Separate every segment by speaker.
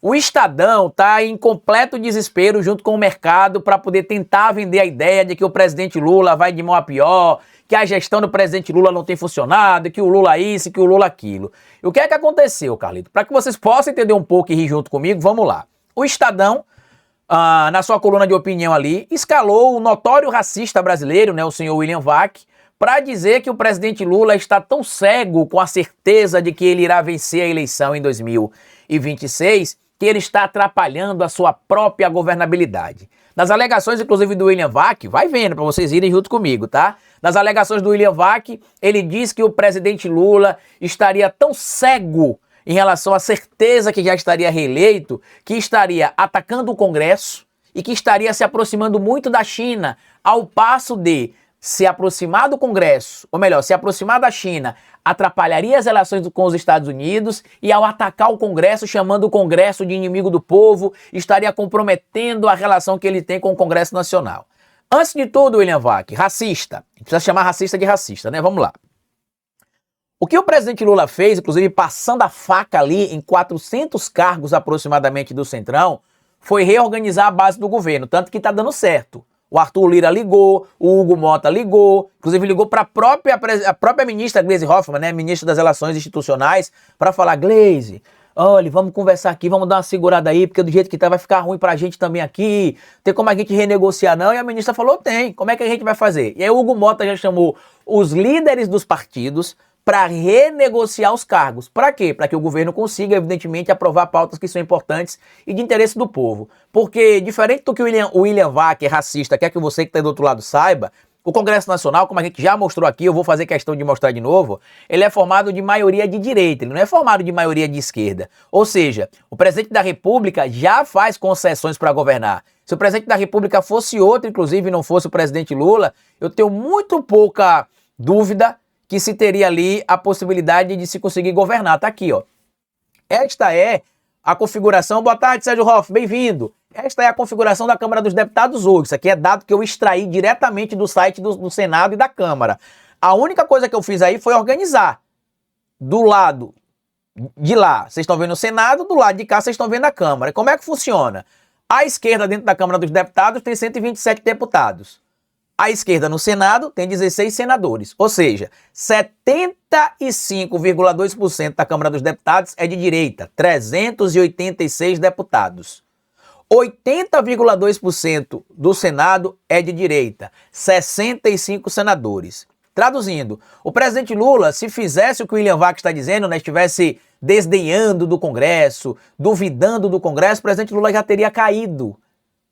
Speaker 1: O Estadão está em completo desespero junto com o mercado para poder tentar vender a ideia de que o presidente Lula vai de mal a pior, que a gestão do presidente Lula não tem funcionado, que o Lula isso, que o Lula aquilo. E o que é que aconteceu, Carlito? Para que vocês possam entender um pouco e rir junto comigo, vamos lá. O Estadão, na sua coluna de opinião ali, escalou o notório racista brasileiro, né, o senhor William Vac, para dizer que o presidente Lula está tão cego com a certeza de que ele irá vencer a eleição em 2026, que ele está atrapalhando a sua própria governabilidade. Nas alegações, inclusive, do William Vac, vai vendo para vocês irem junto comigo, tá? Nas alegações do William Vac, ele diz que o presidente Lula estaria tão cego em relação à certeza que já estaria reeleito, que estaria atacando o Congresso e que estaria se aproximando muito da China, ao passo de se aproximar do Congresso, ou melhor, se aproximar da China, atrapalharia as relações com os Estados Unidos e ao atacar o Congresso, chamando o Congresso de inimigo do povo, estaria comprometendo a relação que ele tem com o Congresso Nacional. Antes de tudo, William Vac, racista. A gente precisa chamar racista de racista, né? Vamos lá. O que o presidente Lula fez, inclusive passando a faca ali em 400 cargos aproximadamente do Centrão, foi reorganizar a base do governo, tanto que está dando certo. O Arthur Lira ligou, o Hugo Mota ligou, inclusive ligou para a própria ministra Gleisi Hoffmann, né, ministra das Relações Institucionais, para falar: Gleisi, olha, vamos conversar aqui, vamos dar uma segurada aí, porque do jeito que tá vai ficar ruim pra gente também aqui, tem como a gente renegociar não? E a ministra falou: tem, como é que a gente vai fazer? E aí o Hugo Mota já chamou os líderes dos partidos para renegociar os cargos. Para quê? Para que o governo consiga, evidentemente, aprovar pautas que são importantes e de interesse do povo. Porque, diferente do que o William Vac, é racista, quer que você que está do outro lado saiba, o Congresso Nacional, como a gente já mostrou aqui, eu vou fazer questão de mostrar de novo, ele é formado de maioria de direita, ele não é formado de maioria de esquerda. Ou seja, o presidente da República já faz concessões para governar. Se o presidente da República fosse outro, inclusive não fosse o presidente Lula, eu tenho muito pouca dúvida que se teria ali a possibilidade de se conseguir governar. Tá aqui, ó. Esta é a configuração... Boa tarde, Sérgio Hoff, bem-vindo. Esta é a configuração da Câmara dos Deputados hoje. Isso aqui é dado que eu extraí diretamente do site do Senado e da Câmara. A única coisa que eu fiz aí foi organizar. Do lado de lá, vocês estão vendo o Senado, do lado de cá, vocês estão vendo a Câmara. Como é que funciona? A esquerda dentro da Câmara dos Deputados tem 127 deputados. A esquerda no Senado tem 16 senadores, ou seja, 75,2% da Câmara dos Deputados é de direita, 386 deputados. 80,2% do Senado é de direita, 65 senadores. Traduzindo, o presidente Lula, se fizesse o que o William Vac está dizendo, né, estivesse desdenhando do Congresso, duvidando do Congresso, o presidente Lula já teria caído.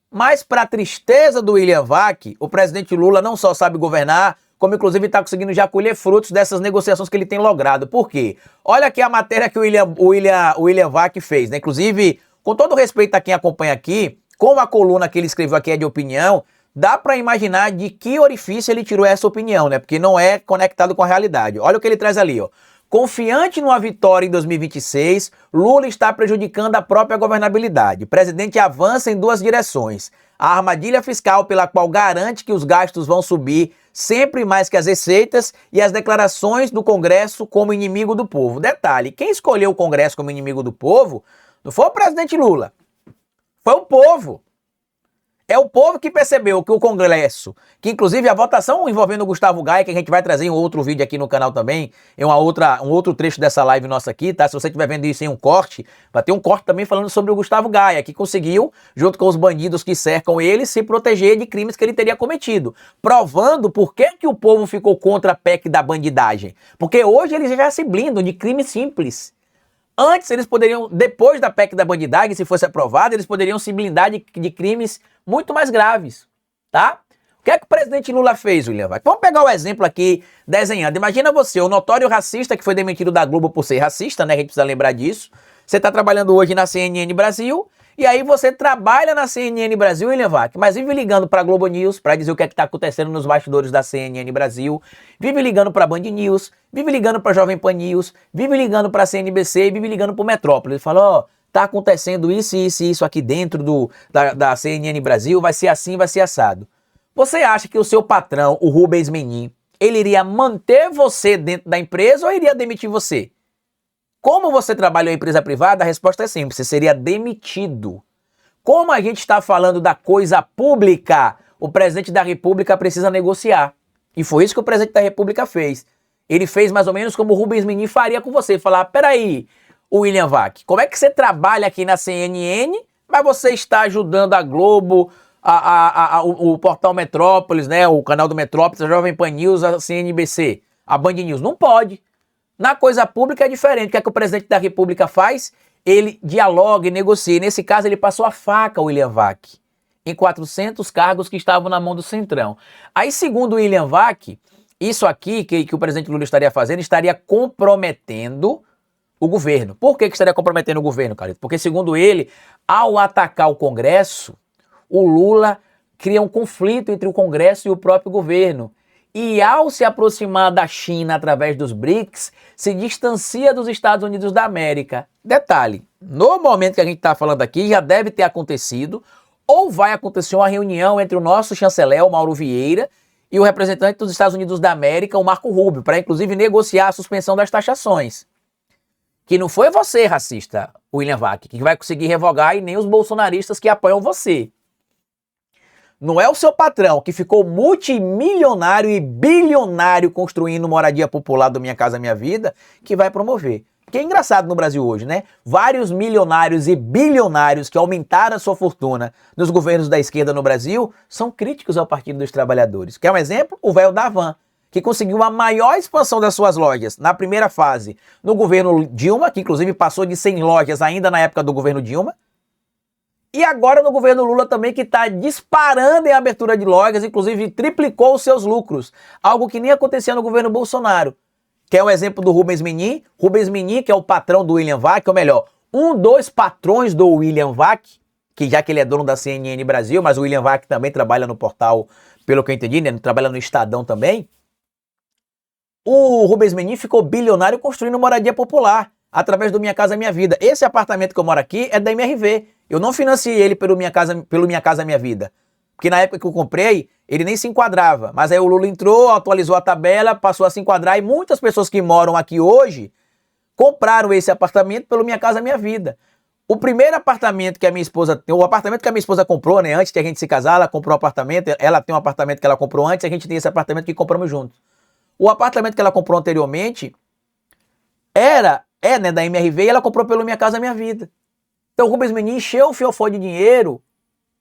Speaker 1: Mas, para a tristeza do William Vac, o presidente Lula não só sabe governar, como inclusive está conseguindo já colher frutos dessas negociações que ele tem logrado. Por quê? Olha aqui a matéria que o William Vac fez, né? Inclusive, com todo respeito a quem acompanha aqui, como a coluna que ele escreveu aqui é de opinião, dá para imaginar de que orifício ele tirou essa opinião, né? Porque não é conectado com a realidade. Olha o que ele traz ali, ó. Confiante numa vitória em 2026, Lula está prejudicando a própria governabilidade. O presidente avança em duas direções. A armadilha fiscal pela qual garante que os gastos vão subir sempre mais que as receitas e as declarações do Congresso como inimigo do povo. Detalhe, quem escolheu o Congresso como inimigo do povo não foi o presidente Lula, foi o povo. É o povo que percebeu que o Congresso, que inclusive a votação envolvendo o Gustavo Gaia, que a gente vai trazer em outro vídeo aqui no canal também, em um outro trecho dessa live nossa aqui, tá? Se você estiver vendo isso em um corte, vai ter um corte também falando sobre o Gustavo Gaia, que conseguiu, junto com os bandidos que cercam ele, se proteger de crimes que ele teria cometido, provando por que o povo ficou contra a PEC da bandidagem. Porque hoje eles já se blindam de crimes simples. Antes eles poderiam, depois da PEC da bandidagem, se fosse aprovada, eles poderiam se blindar de crimes muito mais graves, tá? O que é que o presidente Lula fez, William Vac? Vamos pegar o exemplo aqui desenhando. Imagina você, o notório racista que foi demitido da Globo por ser racista, né? A gente precisa lembrar disso. Você está trabalhando hoje na CNN Brasil, e aí você trabalha na CNN Brasil, William Vac, mas vive ligando para a Globo News para dizer o que é que está acontecendo nos bastidores da CNN Brasil, vive ligando para a Band News, vive ligando para a Jovem Pan News, vive ligando para a CNBC, vive ligando para o Metrópole. Ele fala, ó, tá acontecendo isso, isso e isso aqui dentro da CNN Brasil, vai ser assim, vai ser assado. Você acha que o seu patrão, o Rubens Menin, ele iria manter você dentro da empresa ou iria demitir você? Como você trabalha em empresa privada, a resposta é simples, você seria demitido. Como a gente está falando da coisa pública, o presidente da República precisa negociar. E foi isso que o presidente da República fez. Ele fez mais ou menos como o Rubens Menin faria com você. Falar, peraí, William Vac, como é que você trabalha aqui na CNN, mas você está ajudando a Globo, o portal Metrópolis, né, o canal do Metrópolis, a Jovem Pan News, a CNBC, a Band News? Não pode. Na coisa pública é diferente. O que é que o presidente da República faz? Ele dialoga e negocia. Nesse caso, ele passou a faca, William Vac, em 400 cargos que estavam na mão do Centrão. Aí, segundo o William Vac, isso aqui que o presidente Lula estaria fazendo, estaria comprometendo o governo. Por que estaria comprometendo o governo, Carlito? Porque, segundo ele, ao atacar o Congresso, o Lula cria um conflito entre o Congresso e o próprio governo. E ao se aproximar da China através dos BRICS, se distancia dos Estados Unidos da América. Detalhe, no momento que a gente está falando aqui, já deve ter acontecido, ou vai acontecer uma reunião entre o nosso chanceler, o Mauro Vieira, e o representante dos Estados Unidos da América, o Marco Rubio, para inclusive negociar a suspensão das taxações. Que não foi você, racista, William Vac, que vai conseguir revogar, e nem os bolsonaristas que apoiam você. Não é o seu patrão, que ficou multimilionário e bilionário construindo moradia popular do Minha Casa Minha Vida, que vai promover. Que é engraçado no Brasil hoje, né? Vários milionários e bilionários que aumentaram a sua fortuna nos governos da esquerda no Brasil são críticos ao Partido dos Trabalhadores. Quer um exemplo? O velho da Van, que conseguiu a maior expansão das suas lojas na primeira fase no governo Dilma, que inclusive passou de 100 lojas ainda na época do governo Dilma. E agora no governo Lula também, que está disparando em abertura de lojas, inclusive triplicou os seus lucros, algo que nem acontecia no governo Bolsonaro. Que é um exemplo do Rubens Menin. Rubens Menin, que é o patrão do William Vac, ou melhor, um dos patrões do William Vac, que já que ele é dono da CNN Brasil, mas o William Vac também trabalha no portal, pelo que eu entendi, né? Trabalha no Estadão também. O Rubens Menin ficou bilionário construindo moradia popular, através do Minha Casa Minha Vida. Esse apartamento que eu moro aqui é da MRV. Eu não financiei ele pelo Minha Casa Minha Vida. Porque na época que eu comprei, ele nem se enquadrava. Mas aí o Lula entrou, atualizou a tabela, passou a se enquadrar. E muitas pessoas que moram aqui hoje compraram esse apartamento pelo Minha Casa Minha Vida. O primeiro apartamento que a minha esposa... O apartamento que a minha esposa comprou, né? Antes de a gente se casar, ela comprou um apartamento. Ela tem um apartamento que ela comprou antes. A gente tem esse apartamento que compramos juntos. O apartamento que ela comprou anteriormente né, da MRV, e ela comprou pelo Minha Casa Minha Vida. Então o Rubens Menin encheu o fiofó de dinheiro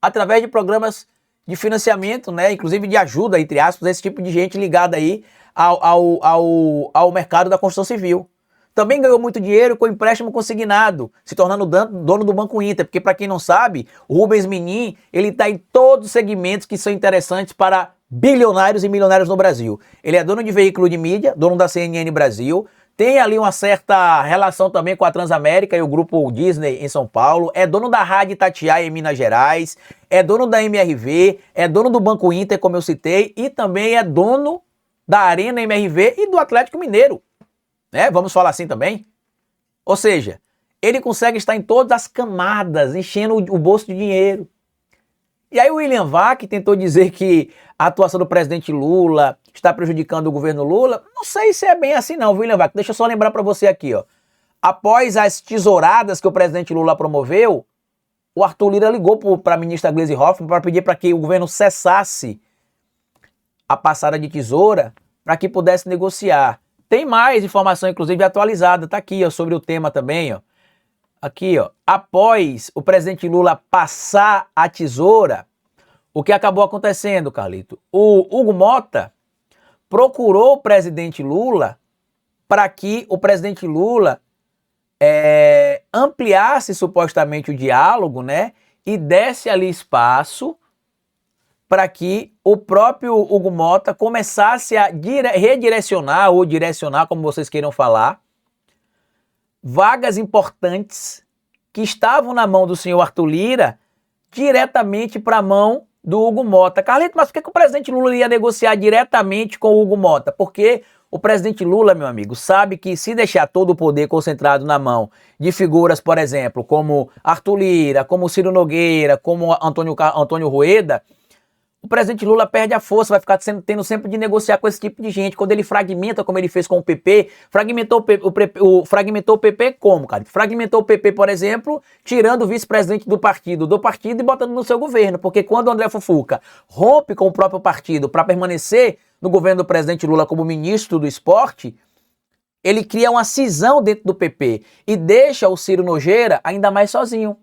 Speaker 1: através de programas de financiamento, né, inclusive de ajuda, entre aspas, a esse tipo de gente ligada aí ao mercado da construção civil. Também ganhou muito dinheiro com empréstimo consignado, se tornando dono do Banco Inter, porque para quem não sabe, o Rubens Menin, ele está em todos os segmentos que são interessantes para bilionários e milionários no Brasil. Ele é dono de veículo de mídia, dono da CNN Brasil, tem ali uma certa relação também com a Transamérica e o grupo Disney em São Paulo, é dono da Rádio Itatiaia em Minas Gerais, é dono da MRV, é dono do Banco Inter, como eu citei, e também é dono da Arena MRV e do Atlético Mineiro, né? Vamos falar assim também. Ou seja, ele consegue estar em todas as camadas, enchendo o bolso de dinheiro. E aí o William Vac tentou dizer que a atuação do presidente Lula está prejudicando o governo Lula. Não sei se é bem assim não, William Vac. Deixa eu só lembrar para você aqui, ó. Após as tesouradas que o presidente Lula promoveu, o Arthur Lira ligou para a ministra Gleisi Hoffmann para pedir para que o governo cessasse a passada de tesoura para que pudesse negociar. Tem mais informação, inclusive, atualizada. Tá aqui, ó, sobre o tema também, ó. Aqui, ó, após o presidente Lula passar a tesoura, o que acabou acontecendo, Carlito? O Hugo Mota procurou o presidente Lula para que o presidente Lula ampliasse supostamente o diálogo, né? E desse ali espaço para que o próprio Hugo Mota começasse a redirecionar ou direcionar, como vocês queiram falar, vagas importantes que estavam na mão do senhor Arthur Lira diretamente para a mão do Hugo Mota. Carlito, mas por que o presidente Lula ia negociar diretamente com o Hugo Mota? Porque o presidente Lula, meu amigo, sabe que se deixar todo o poder concentrado na mão de figuras, por exemplo, como Arthur Lira, como Ciro Nogueira, como Antônio Rueda, o presidente Lula perde a força, vai ficar tendo sempre de negociar com esse tipo de gente. Quando ele fragmenta, como ele fez com o PP, fragmentou o PP como, cara? Fragmentou o PP, por exemplo, tirando o vice-presidente do partido e botando no seu governo. Porque quando o André Fufuca rompe com o próprio partido para permanecer no governo do presidente Lula como ministro do esporte, ele cria uma cisão dentro do PP e deixa o Ciro Nogueira ainda mais sozinho.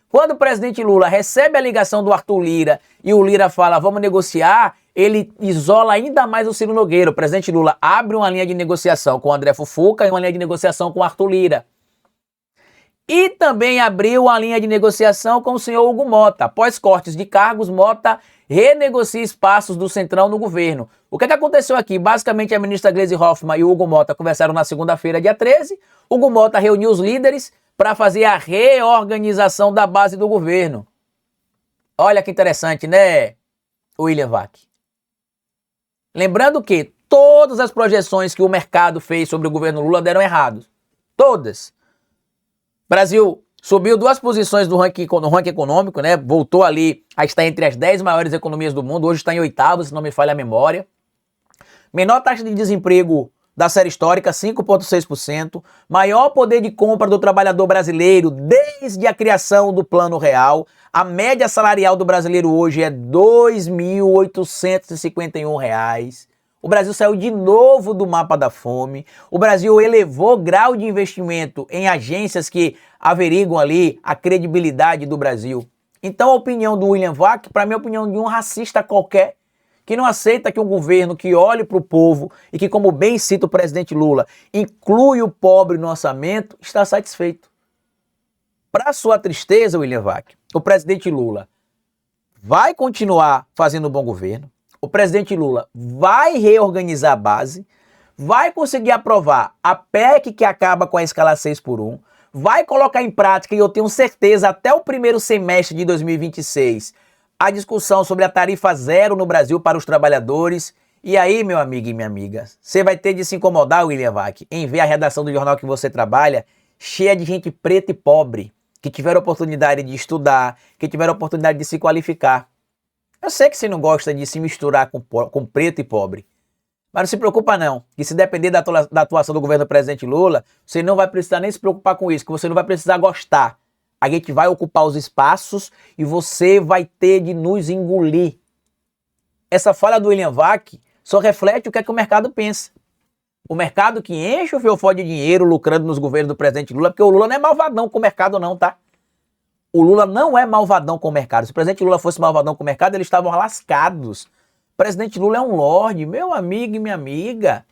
Speaker 1: Quando o presidente Lula recebe a ligação do Arthur Lira e o Lira fala, vamos negociar, ele isola ainda mais o Ciro Nogueira. O presidente Lula abre uma linha de negociação com o André Fufuca e uma linha de negociação com o Arthur Lira. E também abriu uma linha de negociação com o senhor Hugo Mota. Após cortes de cargos, Mota renegocia espaços do Centrão no governo. O que aconteceu aqui? Basicamente, a ministra Gleisi Hoffmann e o Hugo Mota conversaram na segunda-feira, dia 13. Hugo Mota reuniu os líderes para fazer a reorganização da base do governo. Olha que interessante, né, William Vac? Lembrando que todas as projeções que o mercado fez sobre o governo Lula deram errados. Todas. Brasil subiu 2 posições no ranking econômico, né? Voltou ali a estar entre as 10 maiores economias do mundo. Hoje está em 8º, se não me falha a memória. Menor taxa de desemprego da série histórica, 5,6%. Maior poder de compra do trabalhador brasileiro desde a criação do Plano Real. A média salarial do brasileiro hoje é R$ 2.851. O Brasil saiu de novo do mapa da fome. O Brasil elevou grau de investimento em agências que averiguam ali a credibilidade do Brasil. Então a opinião do William Vac, para mim, é a opinião de um racista qualquer, que não aceita que um governo que olhe para o povo e que, como bem cita o presidente Lula, inclui o pobre no orçamento, está satisfeito. Para sua tristeza, William Vac, o presidente Lula vai continuar fazendo um bom governo. O presidente Lula vai reorganizar a base, vai conseguir aprovar a PEC que acaba com a escala 6x1, vai colocar em prática, e eu tenho certeza, até o primeiro semestre de 2026, a discussão sobre a tarifa zero no Brasil para os trabalhadores. E aí, meu amigo e minha amiga, você vai ter de se incomodar, William Vac, em ver a redação do jornal que você trabalha cheia de gente preta e pobre, que tiveram oportunidade de estudar, que tiveram oportunidade de se qualificar. Eu sei que você não gosta de se misturar com preto e pobre, mas não se preocupa não, que se depender da atuação do governo do presidente Lula, você não vai precisar nem se preocupar com isso, que você não vai precisar gostar. A gente vai ocupar os espaços e você vai ter de nos engolir. Essa fala do William Vac só reflete o que é que o mercado pensa. O mercado que enche o fiofó de dinheiro lucrando nos governos do presidente Lula, porque o Lula não é malvadão com o mercado não, tá? O Lula não é malvadão com o mercado. Se o presidente Lula fosse malvadão com o mercado, eles estavam lascados. O presidente Lula é um lorde, meu amigo e minha amiga.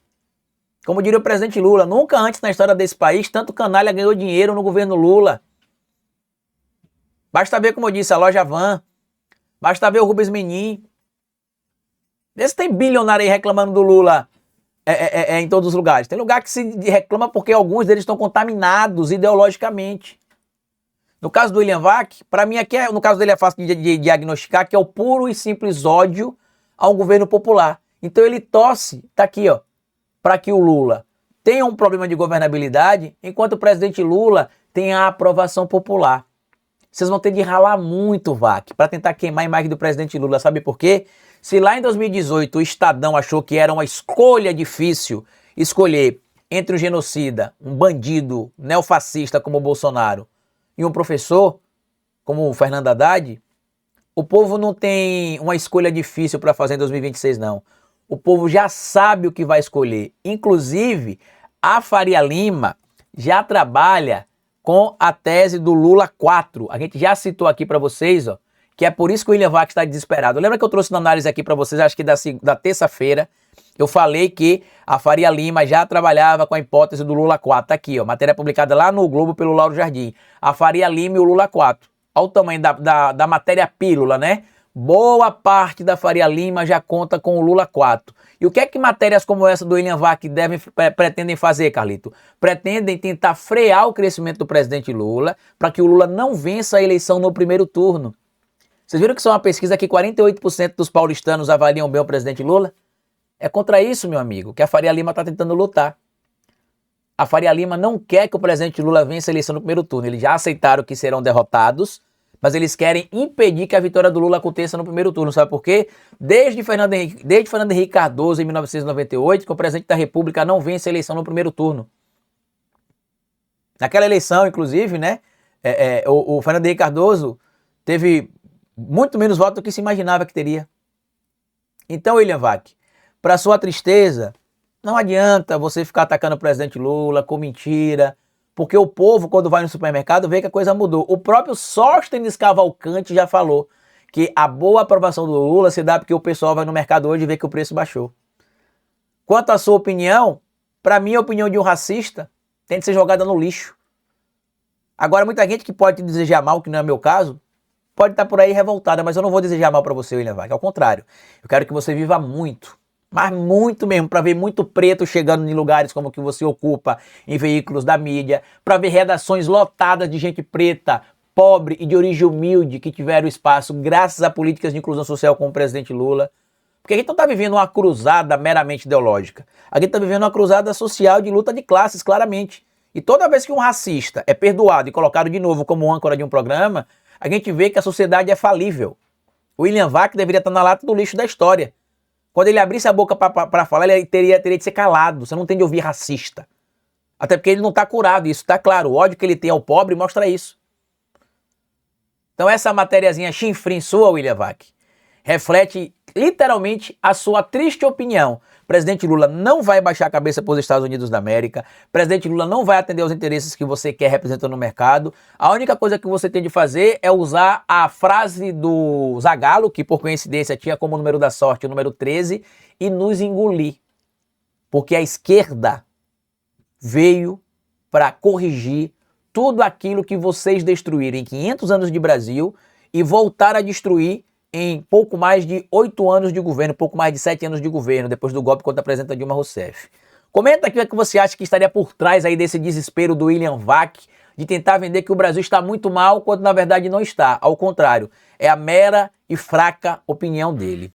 Speaker 1: Como diria o presidente Lula, nunca antes na história desse país tanto canalha ganhou dinheiro no governo Lula. Basta ver, como eu disse, a loja Van. Basta ver o Rubens Menin. Esse tem bilionário aí reclamando do Lula em todos os lugares. Tem lugar que se reclama porque alguns deles estão contaminados ideologicamente. No caso do William Vac, para mim aqui, no caso dele é fácil de diagnosticar, que é o puro e simples ódio ao governo popular. Então ele torce, tá aqui, ó, para que o Lula tenha um problema de governabilidade, enquanto o presidente Lula tem a aprovação popular. Vocês vão ter de ralar muito, Vac, para tentar queimar a imagem do presidente Lula. Sabe por quê? Se lá em 2018 o Estadão achou que era uma escolha difícil escolher entre um genocida, um bandido neofascista como o Bolsonaro, e um professor como o Fernando Haddad, o povo não tem uma escolha difícil para fazer em 2026, não. O povo já sabe o que vai escolher. Inclusive, a Faria Lima já trabalha com a tese do Lula 4. A gente já citou aqui para vocês, ó, que é por isso que o William Vac está desesperado. Lembra que eu trouxe uma análise aqui para vocês, acho que da terça-feira, eu falei que a Faria Lima já trabalhava com a hipótese do Lula 4. Tá aqui, ó, matéria publicada lá no Globo pelo Lauro Jardim. A Faria Lima e o Lula 4. Olha o tamanho da matéria pílula, né? Boa parte da Faria Lima já conta com o Lula 4. E o que é que matérias como essa do William Vac pretendem fazer, Carlito? Pretendem tentar frear o crescimento do presidente Lula para que o Lula não vença a eleição no primeiro turno. Vocês viram que isso é uma pesquisa que 48% dos paulistanos avaliam bem o presidente Lula? É contra isso, meu amigo, que a Faria Lima está tentando lutar. A Faria Lima não quer que o presidente Lula vença a eleição no primeiro turno. Eles já aceitaram que serão derrotados, Mas eles querem impedir que a vitória do Lula aconteça no primeiro turno, sabe por quê? Desde Fernando Henrique Cardoso, em 1998, que o presidente da República não vence a eleição no primeiro turno. Naquela eleição, inclusive, né, o Fernando Henrique Cardoso teve muito menos votos do que se imaginava que teria. Então, William Vac, para sua tristeza, não adianta você ficar atacando o presidente Lula com mentira, porque o povo, quando vai no supermercado, vê que a coisa mudou. O próprio Sóstenes Cavalcante já falou que a boa aprovação do Lula se dá porque o pessoal vai no mercado hoje e vê que o preço baixou. Quanto à sua opinião, para mim a opinião de um racista tem de ser jogada no lixo. Agora, muita gente que pode te desejar mal, que não é meu caso, pode estar por aí revoltada, mas eu não vou desejar mal para você, William Vac. Ao contrário, eu quero que você viva muito, mas muito mesmo, para ver muito preto chegando em lugares como o que você ocupa, em veículos da mídia, para ver redações lotadas de gente preta, pobre e de origem humilde que tiveram espaço graças a políticas de inclusão social como o presidente Lula. Porque a gente não está vivendo uma cruzada meramente ideológica. A gente está vivendo uma cruzada social de luta de classes, claramente. E toda vez que um racista é perdoado e colocado de novo como âncora de um programa, a gente vê que a sociedade é falível. O William Vac deveria estar na lata do lixo da história. Quando ele abrisse a boca para falar, ele teria de ser calado. Você não tem de ouvir racista. Até porque ele não está curado, isso está claro. O ódio que ele tem ao pobre mostra isso. Então essa matériazinha chinfrim sua, William Vac, reflete literalmente a sua triste opinião. Presidente Lula não vai baixar a cabeça para os Estados Unidos da América. Presidente Lula não vai atender aos interesses que você quer representando no mercado. A única coisa que você tem de fazer é usar a frase do Zagallo, que por coincidência tinha como número da sorte o número 13, e nos engolir. Porque a esquerda veio para corrigir tudo aquilo que vocês destruíram em 500 anos de Brasil e voltar a destruir em pouco mais de 8 anos de governo, pouco mais de 7 anos de governo, depois do golpe contra a presidenta Dilma Rousseff. Comenta aqui o que você acha que estaria por trás aí desse desespero do William Vac de tentar vender que o Brasil está muito mal, quando na verdade não está. Ao contrário, é a mera e fraca opinião dele.